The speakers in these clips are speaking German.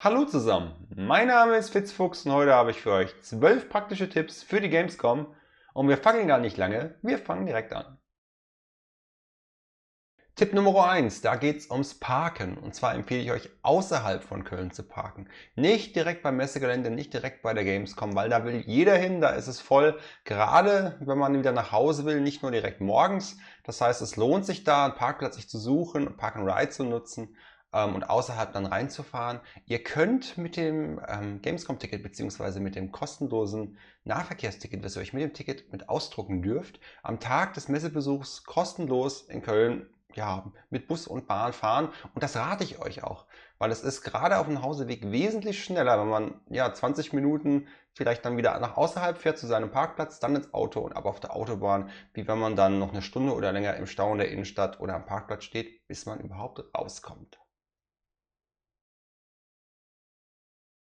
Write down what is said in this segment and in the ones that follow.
Hallo zusammen, mein Name ist Fitzfuchs und heute habe ich für euch 12 praktische Tipps für die Gamescom und wir fangen gar nicht lange, wir fangen direkt an. Tipp Nummer 1, da geht es ums Parken und zwar empfehle ich euch außerhalb von Köln zu parken. Nicht direkt beim Messegelände, nicht direkt bei der Gamescom, weil da will jeder hin, da ist es voll, gerade wenn man wieder nach Hause will, nicht nur direkt morgens. Das heißt, es lohnt sich da, einen Parkplatz sich zu suchen und Park and Ride zu nutzen und außerhalb dann reinzufahren. Ihr könnt mit dem Gamescom-Ticket bzw. mit dem kostenlosen Nahverkehrsticket, das ihr euch mit dem Ticket mit ausdrucken dürft, am Tag des Messebesuchs kostenlos in Köln mit Bus und Bahn fahren. Und das rate ich euch auch, weil es ist gerade auf dem Hauseweg wesentlich schneller, wenn man 20 Minuten vielleicht dann wieder nach außerhalb fährt zu seinem Parkplatz, dann ins Auto und ab auf der Autobahn, wie wenn man dann noch eine Stunde oder länger im Stau in der Innenstadt oder am Parkplatz steht, bis man überhaupt rauskommt.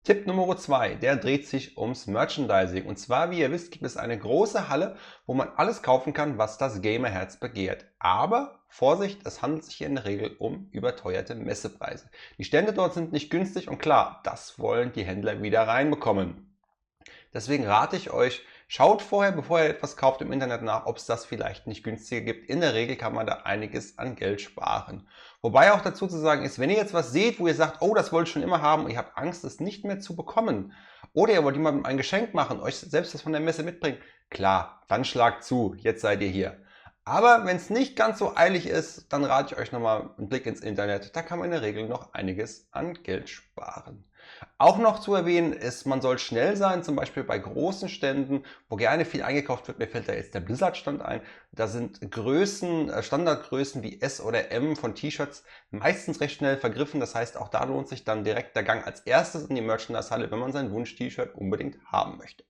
Tipp Nummer 2, der dreht sich ums Merchandising. Und zwar, wie ihr wisst, gibt es eine große Halle, wo man alles kaufen kann, was das Gamerherz begehrt. Aber Vorsicht, es handelt sich hier in der Regel um überteuerte Messepreise. Die Stände dort sind nicht günstig und klar, das wollen die Händler wieder reinbekommen. Deswegen rate ich euch, schaut vorher, bevor ihr etwas kauft, im Internet nach, ob es das vielleicht nicht günstiger gibt. In der Regel kann man da einiges an Geld sparen. Wobei auch dazu zu sagen ist, wenn ihr jetzt was seht, wo ihr sagt, oh, das wollte ich schon immer haben und ihr habt Angst, es nicht mehr zu bekommen, oder ihr wollt jemandem ein Geschenk machen, euch selbst das von der Messe mitbringen, klar, dann schlagt zu, jetzt seid ihr hier. Aber wenn es nicht ganz so eilig ist, dann rate ich euch nochmal einen Blick ins Internet. Da kann man in der Regel noch einiges an Geld sparen. Auch noch zu erwähnen ist, man soll schnell sein, zum Beispiel bei großen Ständen, wo gerne viel eingekauft wird. Mir fällt da jetzt der Blizzard-Stand ein. Da sind Größen, Standardgrößen wie S oder M von T-Shirts meistens recht schnell vergriffen. Das heißt, auch da lohnt sich dann direkt der Gang als erstes in die Merchandise-Halle, wenn man sein Wunsch-T-Shirt unbedingt haben möchte.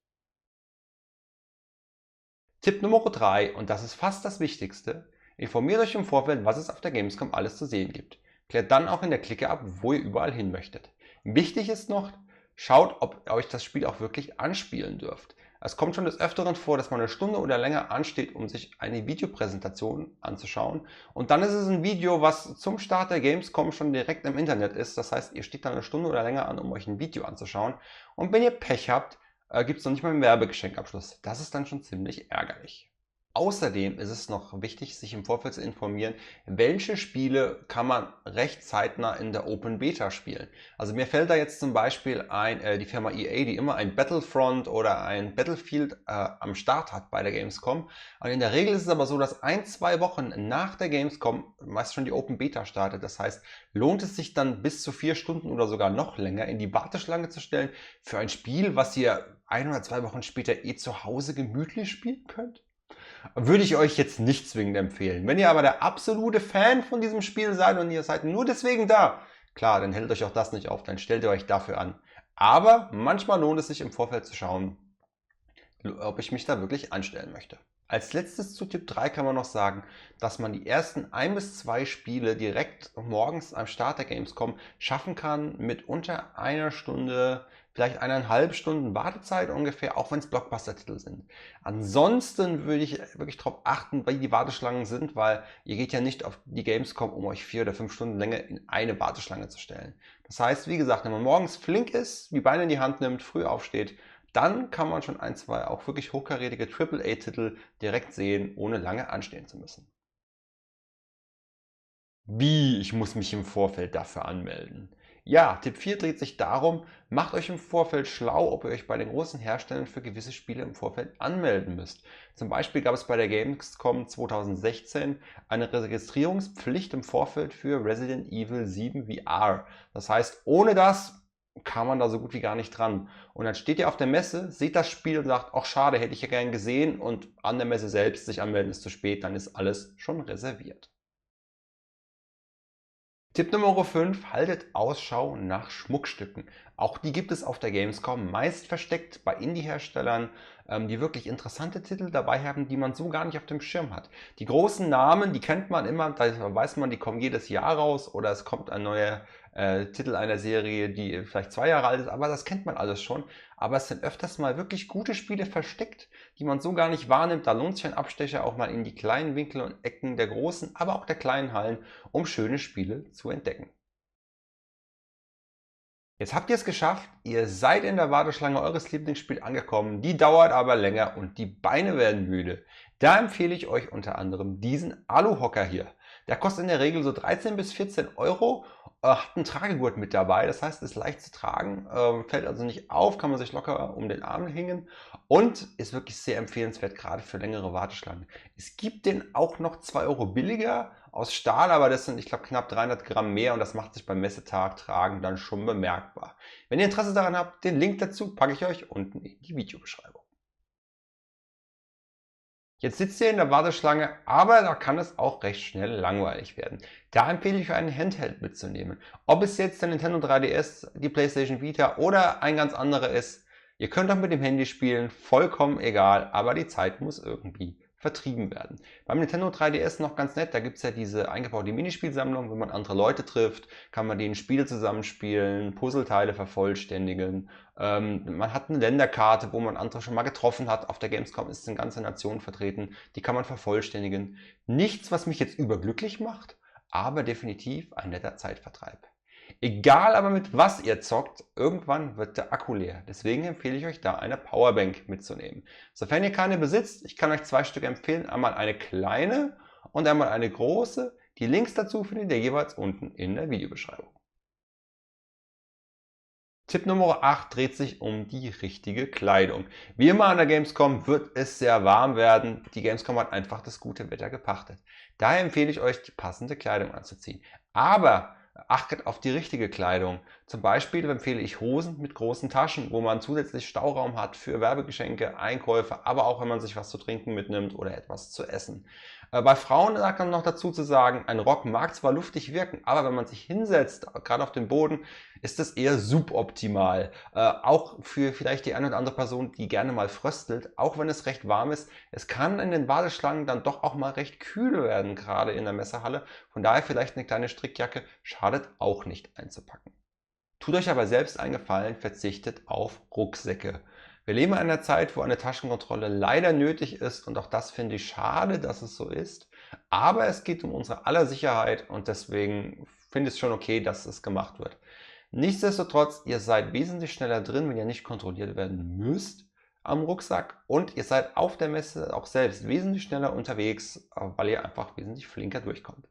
Tipp Nummer 3, und das ist fast das Wichtigste: Informiert euch im Vorfeld, was es auf der Gamescom alles zu sehen gibt. Klärt dann auch in der Clique ab, wo ihr überall hin möchtet. Wichtig ist noch, schaut, ob ihr euch das Spiel auch wirklich anspielen dürft. Es kommt schon des Öfteren vor, dass man eine Stunde oder länger ansteht, um sich eine Videopräsentation anzuschauen. Und dann ist es ein Video, was zum Start der Gamescom schon direkt im Internet ist. Das heißt, ihr steht dann eine Stunde oder länger an, um euch ein Video anzuschauen. Und wenn ihr Pech habt, gibt es noch nicht mal einen Werbegeschenkabschluss. Das ist dann schon ziemlich ärgerlich. Außerdem ist es noch wichtig, sich im Vorfeld zu informieren, welche Spiele kann man recht zeitnah in der Open Beta spielen. Also mir fällt da jetzt zum Beispiel ein, die Firma EA, die immer ein Battlefront oder ein Battlefield am Start hat bei der Gamescom. Und in der Regel ist es aber so, dass 1, 2 Wochen nach der Gamescom meist schon die Open Beta startet. Das heißt, lohnt es sich dann bis zu 4 Stunden oder sogar noch länger in die Warteschlange zu stellen für ein Spiel, was ihr 1 oder 2 Wochen später zu Hause gemütlich spielen könnt? Würde ich euch jetzt nicht zwingend empfehlen. Wenn ihr aber der absolute Fan von diesem Spiel seid und ihr seid nur deswegen da, klar, dann hält euch auch das nicht auf, dann stellt ihr euch dafür an. Aber manchmal lohnt es sich im Vorfeld zu schauen, ob ich mich da wirklich anstellen möchte. Als letztes zu Tipp 3 kann man noch sagen, dass man die ersten 1 bis 2 Spiele direkt morgens am Start der Gamescom schaffen kann mit unter einer Stunde, vielleicht 1,5 Stunden Wartezeit ungefähr, auch wenn es Blockbuster-Titel sind. Ansonsten würde ich wirklich darauf achten, wie die Warteschlangen sind, weil ihr geht ja nicht auf die Gamescom, um euch 4 oder 5 Stunden länger in eine Warteschlange zu stellen. Das heißt, wie gesagt, wenn man morgens flink ist, die Beine in die Hand nimmt, früh aufsteht, dann kann man schon 1, 2 auch wirklich hochkarätige AAA-Titel direkt sehen, ohne lange anstehen zu müssen. Wie? Ich muss mich im Vorfeld dafür anmelden. Ja, Tipp 4 dreht sich darum, macht euch im Vorfeld schlau, ob ihr euch bei den großen Herstellern für gewisse Spiele im Vorfeld anmelden müsst. Zum Beispiel gab es bei der Gamescom 2016 eine Registrierungspflicht im Vorfeld für Resident Evil 7 VR. Das heißt, ohne das kam man da so gut wie gar nicht dran. Und dann steht ihr auf der Messe, seht das Spiel und sagt, ach schade, hätte ich ja gern gesehen, und an der Messe selbst sich anmelden ist zu spät, dann ist alles schon reserviert. Tipp Nummer 5, haltet Ausschau nach Schmuckstücken. Auch die gibt es auf der Gamescom, meist versteckt bei Indie-Herstellern, die wirklich interessante Titel dabei haben, die man so gar nicht auf dem Schirm hat. Die großen Namen, die kennt man immer, da weiß man, die kommen jedes Jahr raus oder es kommt ein neuer Titel einer Serie, die vielleicht 2 Jahre alt ist, aber das kennt man alles schon. Aber es sind öfters mal wirklich gute Spiele versteckt, die man so gar nicht wahrnimmt. Da lohnt sich ein Abstecher auch mal in die kleinen Winkel und Ecken der großen, aber auch der kleinen Hallen, um schöne Spiele zu entdecken. Jetzt habt ihr es geschafft, ihr seid in der Warteschlange eures Lieblingsspiels angekommen, die dauert aber länger und die Beine werden müde. Da empfehle ich euch unter anderem diesen Aluhocker hier. Der kostet in der Regel so 13 bis 14 Euro, hat einen Tragegurt mit dabei, das heißt, ist leicht zu tragen, fällt also nicht auf, kann man sich locker um den Arm hängen und ist wirklich sehr empfehlenswert, gerade für längere Warteschlangen. Es gibt den auch noch 2 Euro billiger aus Stahl, aber das sind, ich glaube, knapp 300 Gramm mehr und das macht sich beim Messetag tragen dann schon bemerkbar. Wenn ihr Interesse daran habt, den Link dazu packe ich euch unten in die Videobeschreibung. Jetzt sitzt ihr in der Warteschlange, aber da kann es auch recht schnell langweilig werden. Da empfehle ich euch einen Handheld mitzunehmen. Ob es jetzt der Nintendo 3DS, die PlayStation Vita oder ein ganz anderer ist, ihr könnt auch mit dem Handy spielen, vollkommen egal, aber die Zeit muss irgendwie vertrieben werden. Beim Nintendo 3DS noch ganz nett, da gibt es ja diese eingebaute Minispielsammlung, wenn man andere Leute trifft, kann man denen Spiele zusammenspielen, Puzzleteile vervollständigen. Man hat eine Länderkarte, wo man andere schon mal getroffen hat. Auf der Gamescom ist eine ganze Nation vertreten, die kann man vervollständigen. Nichts, was mich jetzt überglücklich macht, aber definitiv ein netter Zeitvertreib. Egal aber mit was ihr zockt, irgendwann wird der Akku leer. Deswegen empfehle ich euch da eine Powerbank mitzunehmen. Sofern ihr keine besitzt, ich kann euch 2 Stück empfehlen. Einmal eine kleine und einmal eine große. Die Links dazu findet ihr jeweils unten in der Videobeschreibung. Tipp Nummer 8 dreht sich um die richtige Kleidung. Wie immer an der Gamescom wird es sehr warm werden. Die Gamescom hat einfach das gute Wetter gepachtet. Daher empfehle ich euch, die passende Kleidung anzuziehen. Aber achtet auf die richtige Kleidung. Zum Beispiel empfehle ich Hosen mit großen Taschen, wo man zusätzlich Stauraum hat für Werbegeschenke, Einkäufe, aber auch wenn man sich was zu trinken mitnimmt oder etwas zu essen. Bei Frauen sagt man noch dazu zu sagen, ein Rock mag zwar luftig wirken, aber wenn man sich hinsetzt, gerade auf dem Boden, ist das eher suboptimal. Auch für vielleicht die eine oder andere Person, die gerne mal fröstelt, auch wenn es recht warm ist. Es kann in den Warteschlangen dann doch auch mal recht kühl werden, gerade in der Messehalle. Von daher vielleicht eine kleine Strickjacke schadet auch nicht einzupacken. Tut euch aber selbst einen Gefallen, verzichtet auf Rucksäcke. Wir leben in einer Zeit, wo eine Taschenkontrolle leider nötig ist und auch das finde ich schade, dass es so ist. Aber es geht um unsere aller Sicherheit und deswegen finde ich es schon okay, dass es gemacht wird. Nichtsdestotrotz, ihr seid wesentlich schneller drin, wenn ihr nicht kontrolliert werden müsst am Rucksack und ihr seid auf der Messe auch selbst wesentlich schneller unterwegs, weil ihr einfach wesentlich flinker durchkommt.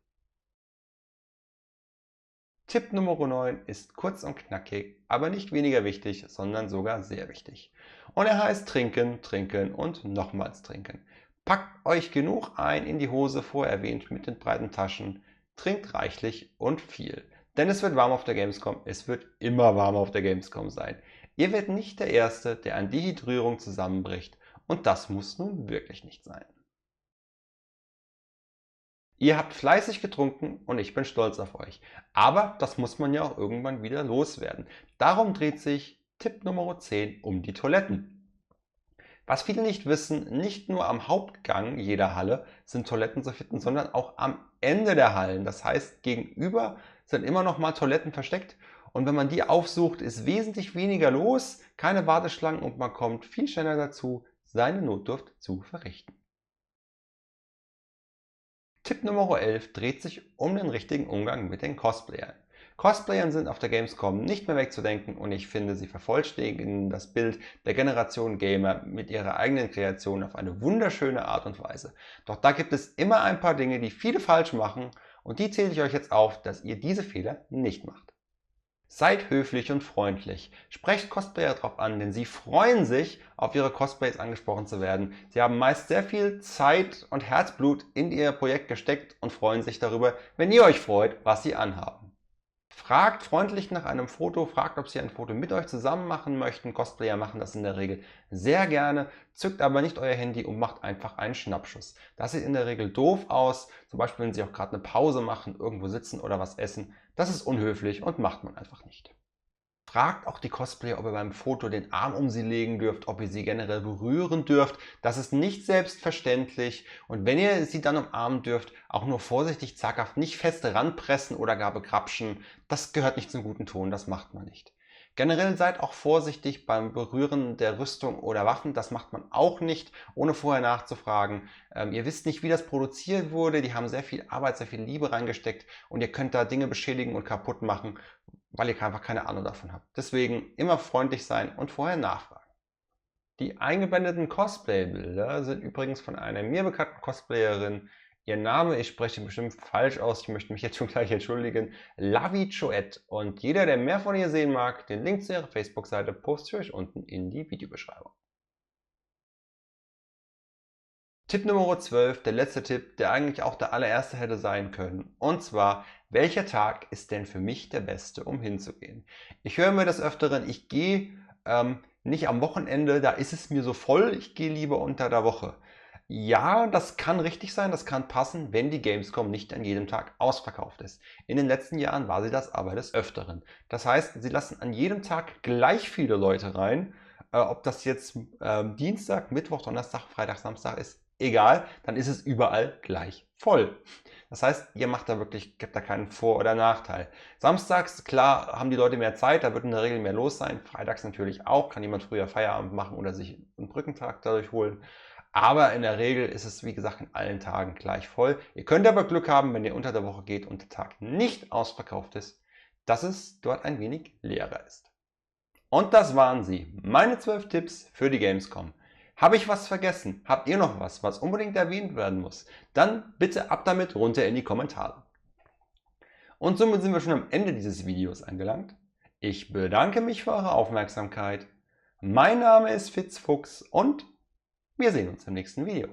Tipp Nummer 9 ist kurz und knackig, aber nicht weniger wichtig, sondern sogar sehr wichtig. Und er heißt trinken, trinken und nochmals trinken. Packt euch genug ein in die Hose, vorher erwähnt, mit den breiten Taschen. Trinkt reichlich und viel. Denn es wird warm auf der Gamescom, es wird immer warm auf der Gamescom sein. Ihr werdet nicht der Erste, der an Dehydrierung zusammenbricht. Und das muss nun wirklich nicht sein. Ihr habt fleißig getrunken und ich bin stolz auf euch. Aber das muss man ja auch irgendwann wieder loswerden. Darum dreht sich Tipp Nummer 10 um die Toiletten. Was viele nicht wissen, nicht nur am Hauptgang jeder Halle sind Toiletten zu finden, sondern auch am Ende der Hallen. Das heißt, gegenüber sind immer noch mal Toiletten versteckt. Und wenn man die aufsucht, ist wesentlich weniger los, keine Warteschlangen und man kommt viel schneller dazu, seine Notdurft zu verrichten. Tipp Nummer 11 dreht sich um den richtigen Umgang mit den Cosplayern. Cosplayern sind auf der Gamescom nicht mehr wegzudenken und ich finde, sie vervollständigen das Bild der Generation Gamer mit ihrer eigenen Kreation auf eine wunderschöne Art und Weise. Doch da gibt es immer ein paar Dinge, die viele falsch machen und die zähle ich euch jetzt auf, dass ihr diese Fehler nicht macht. Seid höflich und freundlich. Sprecht Cosplayer darauf an, denn sie freuen sich, auf ihre Cosplays angesprochen zu werden. Sie haben meist sehr viel Zeit und Herzblut in ihr Projekt gesteckt und freuen sich darüber, wenn ihr euch freut, was sie anhaben. Fragt freundlich nach einem Foto, fragt, ob sie ein Foto mit euch zusammen machen möchten. Cosplayer machen das in der Regel sehr gerne. Zückt aber nicht euer Handy und macht einfach einen Schnappschuss. Das sieht in der Regel doof aus, zum Beispiel wenn sie auch gerade eine Pause machen, irgendwo sitzen oder was essen. Das ist unhöflich und macht man einfach nicht. Fragt auch die Cosplayer, ob ihr beim Foto den Arm um sie legen dürft, ob ihr sie generell berühren dürft. Das ist nicht selbstverständlich und wenn ihr sie dann umarmen dürft, auch nur vorsichtig, zaghaft, nicht fest ranpressen oder gar begrapschen. Das gehört nicht zum guten Ton, das macht man nicht. Generell seid auch vorsichtig beim Berühren der Rüstung oder Waffen, das macht man auch nicht, ohne vorher nachzufragen. Ihr wisst nicht, wie das produziert wurde, die haben sehr viel Arbeit, sehr viel Liebe reingesteckt und ihr könnt da Dinge beschädigen und kaputt machen, weil ihr einfach keine Ahnung davon habt. Deswegen immer freundlich sein und vorher nachfragen. Die eingeblendeten Cosplay-Bilder sind übrigens von einer mir bekannten Cosplayerin. Ihr Name, ich spreche bestimmt falsch aus, ich möchte mich jetzt schon gleich entschuldigen, Lavi Choet. Und jeder, der mehr von ihr sehen mag, den Link zu ihrer Facebook-Seite poste ich euch unten in die Videobeschreibung. Tipp Nummer 12, der letzte Tipp, der eigentlich auch der allererste hätte sein können. Und zwar, welcher Tag ist denn für mich der beste, um hinzugehen? Ich höre mir des Öfteren, ich gehe nicht am Wochenende, da ist es mir so voll, ich gehe lieber unter der Woche. Ja, das kann richtig sein, das kann passen, wenn die Gamescom nicht an jedem Tag ausverkauft ist. In den letzten Jahren war sie das aber des Öfteren. Das heißt, sie lassen an jedem Tag gleich viele Leute rein. Ob das jetzt Dienstag, Mittwoch, Donnerstag, Freitag, Samstag ist, egal, dann ist es überall gleich voll. Das heißt, ihr macht da wirklich, gibt da keinen Vor- oder Nachteil. Samstags, klar, haben die Leute mehr Zeit, da wird in der Regel mehr los sein. Freitags natürlich auch, kann jemand früher Feierabend machen oder sich einen Brückentag dadurch holen. Aber in der Regel ist es, wie gesagt, in allen Tagen gleich voll. Ihr könnt aber Glück haben, wenn ihr unter der Woche geht und der Tag nicht ausverkauft ist, dass es dort ein wenig leerer ist. Und das waren sie, meine 12 Tipps für die Gamescom. Habe ich was vergessen? Habt ihr noch was, was unbedingt erwähnt werden muss? Dann bitte ab damit runter in die Kommentare. Und somit sind wir schon am Ende dieses Videos angelangt. Ich bedanke mich für eure Aufmerksamkeit. Mein Name ist Fitzfuchs und wir sehen uns im nächsten Video.